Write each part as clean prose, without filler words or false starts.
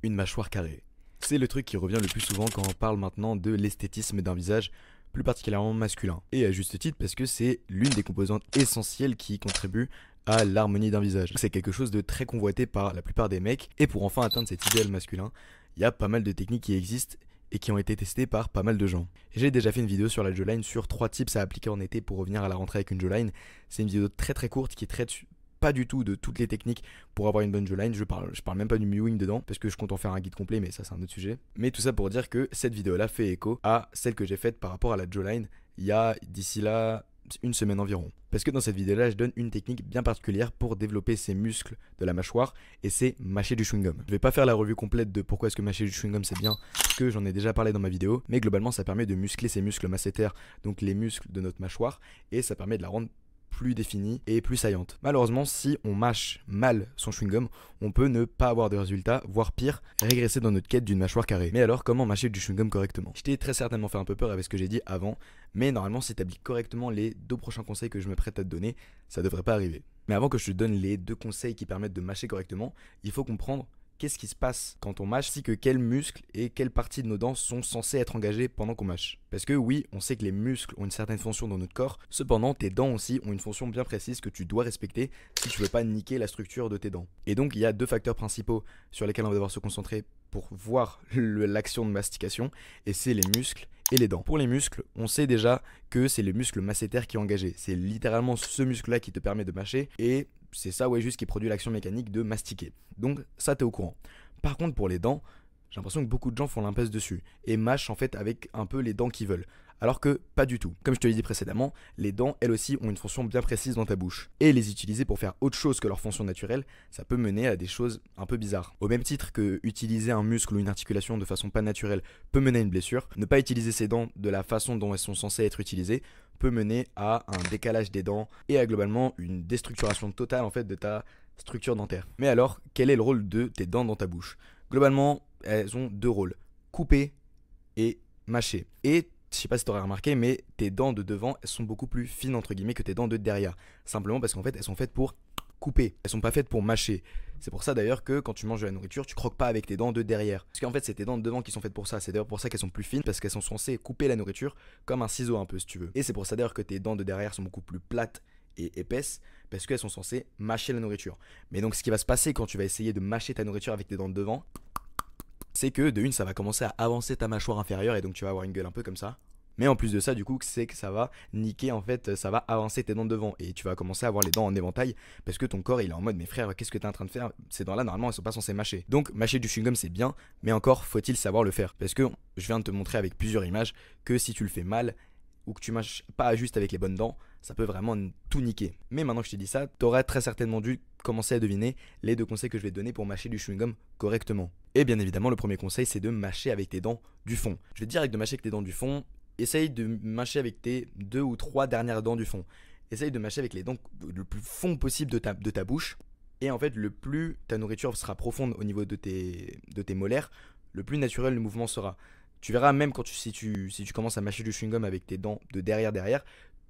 une mâchoire carrée. C'est le truc qui revient le plus souvent quand on parle maintenant de l'esthétisme d'un visage, plus particulièrement masculin. Et à juste titre parce que c'est l'une des composantes essentielles qui contribue à l'harmonie d'un visage. C'est quelque chose de très convoité par la plupart des mecs, et pour enfin atteindre cet idéal masculin, il y a pas mal de techniques qui existent et qui ont été testées par pas mal de gens. J'ai déjà fait une vidéo sur la jawline sur 3 tips à appliquer en été pour revenir à la rentrée avec une jawline. C'est une vidéo très courte qui traite pas du tout de toutes les techniques pour avoir une bonne jawline. Je parle même pas du mewing dedans parce que je compte en faire un guide complet, mais ça c'est un autre sujet. Mais tout ça pour dire que cette vidéo là fait écho à celle que j'ai faite par rapport à la jawline il y a d'ici là une semaine environ. Parce que dans cette vidéo là je donne une technique bien particulière pour développer ces muscles de la mâchoire, et c'est mâcher du chewing-gum. Je vais pas faire la revue complète de pourquoi est-ce que mâcher du chewing-gum c'est bien, parce que j'en ai déjà parlé dans ma vidéo, mais globalement ça permet de muscler ces muscles masséters, donc les muscles de notre mâchoire, et ça permet de la rendre plus définie et plus saillante. Malheureusement, si on mâche mal son chewing-gum, on peut ne pas avoir de résultats, voire pire, régresser dans notre quête d'une mâchoire carrée. Mais alors, comment mâcher du chewing-gum correctement? Je t'ai très certainement fait un peu peur avec ce que j'ai dit avant, mais normalement, si tu appliques correctement les 2 prochains conseils que je me prête à te donner, ça devrait pas arriver. Mais avant que je te donne les 2 conseils qui permettent de mâcher correctement, il faut comprendre qu'est-ce qui se passe quand on mâche, ainsi que quels muscles et quelles parties de nos dents sont censés être engagés pendant qu'on mâche. Parce que oui, on sait que les muscles ont une certaine fonction dans notre corps, cependant tes dents aussi ont une fonction bien précise que tu dois respecter si tu veux pas niquer la structure de tes dents. Et donc il y a 2 facteurs principaux sur lesquels on va devoir se concentrer pour voir l'action de mastication, et c'est les muscles et les dents. Pour les muscles, on sait déjà que c'est le muscle masséter qui est engagé. C'est littéralement ce muscle-là qui te permet de mâcher, et c'est ça, ouais, juste qui produit l'action mécanique de mastiquer. Donc ça, t'es au courant. Par contre, pour les dents, j'ai l'impression que beaucoup de gens font l'impasse dessus et mâchent en fait avec un peu les dents qu'ils veulent. Alors que pas du tout. Comme je te l'ai dit précédemment, les dents, elles aussi, ont une fonction bien précise dans ta bouche. Et les utiliser pour faire autre chose que leur fonction naturelle, ça peut mener à des choses un peu bizarres. Au même titre que utiliser un muscle ou une articulation de façon pas naturelle peut mener à une blessure, ne pas utiliser ses dents de la façon dont elles sont censées être utilisées peut mener à un décalage des dents et à globalement une déstructuration totale en fait de ta structure dentaire. Mais alors, quel est le rôle de tes dents dans ta bouche? Globalement, elles ont 2 rôles: couper et mâcher. Et je sais pas si tu aurais remarqué, mais tes dents de devant, elles sont beaucoup plus fines entre guillemets que tes dents de derrière. Simplement parce qu'en fait, elles sont faites pour couper. Elles sont pas faites pour mâcher. C'est pour ça d'ailleurs que quand tu manges de la nourriture, tu croques pas avec tes dents de derrière. Parce qu'en fait, c'est tes dents de devant qui sont faites pour ça. C'est d'ailleurs pour ça qu'elles sont plus fines, parce qu'elles sont censées couper la nourriture comme un ciseau un peu, si tu veux. Et c'est pour ça d'ailleurs que tes dents de derrière sont beaucoup plus plates et épaisses, parce qu'elles sont censées mâcher la nourriture. Mais donc ce qui va se passer quand tu vas essayer de mâcher ta nourriture avec tes dents de devant, c'est que de une, ça va commencer à avancer ta mâchoire inférieure, et donc tu vas avoir une gueule un peu comme ça. Mais en plus de ça, du coup, c'est que ça va niquer, en fait, ça va avancer tes dents de devant, et tu vas commencer à avoir les dents en éventail parce que ton corps il est en mode mais frère, qu'est-ce que t'es en train de faire? Ces dents là normalement elles sont pas censées mâcher. Donc mâcher du chewing-gum c'est bien, mais encore faut-il savoir le faire, parce que je viens de te montrer avec plusieurs images que si tu le fais mal ou que tu mâches pas juste avec les bonnes dents, ça peut vraiment tout niquer. Mais maintenant que je t'ai dit ça, t'aurais très certainement dû commencer à deviner les 2 conseils que je vais te donner pour mâcher du chewing-gum correctement. Et bien évidemment, le premier conseil c'est de mâcher avec tes dents du fond. Je vais te dire avec de mâcher avec tes dents du fond. Essaye de mâcher avec tes 2 ou 3 dernières dents du fond. Essaye de mâcher avec les dents le plus fond possible de ta bouche. Et en fait, le plus ta nourriture sera profonde au niveau de tes molaires, le plus naturel le mouvement sera. Tu verras même quand si tu commences à mâcher du chewing-gum avec tes dents de derrière,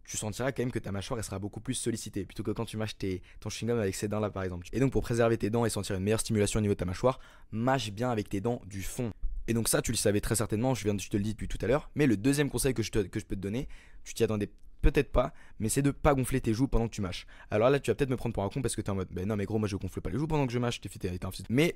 tu sentiras quand même que ta mâchoire elle sera beaucoup plus sollicitée, plutôt que quand tu mâches ton chewing-gum avec ces dents là par exemple. Et donc pour préserver tes dents et sentir une meilleure stimulation au niveau de ta mâchoire, mâche bien avec tes dents du fond. Et donc ça tu le savais très certainement, je te le dis depuis tout à l'heure. Mais le deuxième conseil que je peux te donner, tu t'y attendais peut-être pas, mais c'est de pas gonfler tes joues pendant que tu mâches. Alors là tu vas peut-être me prendre pour un con parce que t'es en mode ben non mais gros moi je gonfle pas les joues pendant que je mâche, mais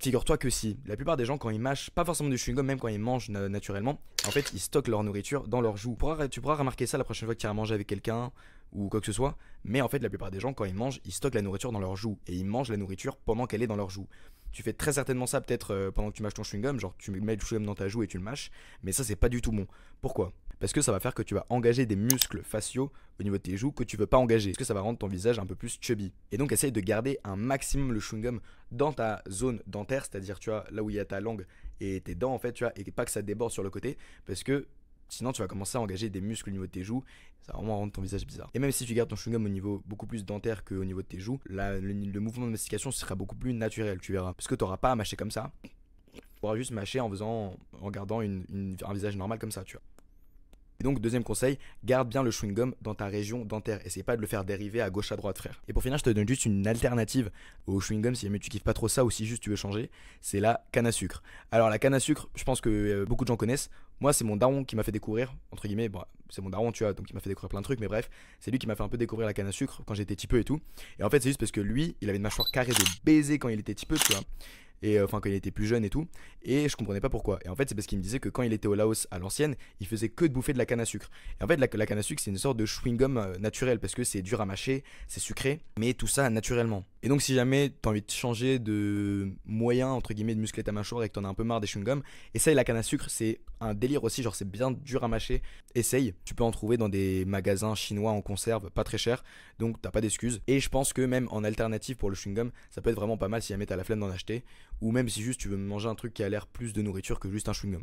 figure-toi que si, la plupart des gens quand ils mâchent, pas forcément du chewing-gum, même quand ils mangent naturellement, en fait ils stockent leur nourriture dans leurs joues. Tu pourras remarquer ça la prochaine fois que tu iras manger avec quelqu'un ou quoi que ce soit, mais en fait la plupart des gens quand ils mangent, ils stockent la nourriture dans leurs joues, et ils mangent la nourriture pendant qu'elle est dans leurs joues. Tu fais très certainement ça peut-être pendant que tu mâches ton chewing-gum, genre tu mets du chewing-gum dans ta joue et tu le mâches, mais ça c'est pas du tout bon. Pourquoi? Parce que ça va faire que tu vas engager des muscles faciaux au niveau de tes joues que tu veux pas engager, parce que ça va rendre ton visage un peu plus chubby. Et donc essaye de garder un maximum le chewing-gum dans ta zone dentaire, c'est-à-dire tu vois là où il y a ta langue et tes dents en fait, tu vois, et pas que ça déborde sur le côté, parce que sinon tu vas commencer à engager des muscles au niveau de tes joues, ça va vraiment rendre ton visage bizarre. Et même si tu gardes ton chewing-gum au niveau beaucoup plus dentaire qu'au niveau de tes joues, le mouvement de mastication sera beaucoup plus naturel, tu verras, parce que tu n'auras pas à mâcher comme ça, tu pourras juste mâcher en gardant un visage normal comme ça, tu vois. donc deuxième conseil, garde bien le chewing-gum dans ta région dentaire. Essaye pas de le faire dériver à gauche à droite, frère. Et pour finir, je te donne juste une alternative au chewing-gum si jamais tu kiffes pas trop ça ou si juste tu veux changer, c'est la canne à sucre. Alors la canne à sucre, je pense que beaucoup de gens connaissent. Moi, c'est mon daron qui m'a fait découvrir, entre guillemets, bon, c'est mon daron, tu vois, donc il m'a fait découvrir plein de trucs, mais bref, c'est lui qui m'a fait un peu découvrir la canne à sucre quand j'étais petit peu et tout. Et en fait, c'est juste parce que lui, il avait une mâchoire carrée de baiser quand il était petit peu, tu vois. Et enfin, quand il était plus jeune et tout. Et je comprenais pas pourquoi. Et en fait, c'est parce qu'il me disait que quand il était au Laos à l'ancienne, il faisait que de bouffer de la canne à sucre. Et en fait, la canne à sucre, c'est une sorte de chewing-gum naturel parce que c'est dur à mâcher, c'est sucré, mais tout ça naturellement. Et donc, si jamais tu as envie de changer de moyen, entre guillemets, de muscler ta mâchoire et que t'en as un peu marre des chewing-gums, essaye la canne à sucre, c'est un délire aussi, genre c'est bien dur à mâcher. Essaye, tu peux en trouver dans des magasins chinois en conserve, pas très cher, donc t'as pas d'excuses. Et je pense que même en alternative pour le chewing-gum, ça peut être vraiment pas mal si jamais t'as la flemme d'en acheter, ou même si juste tu veux manger un truc qui a l'air plus de nourriture que juste un chewing-gum.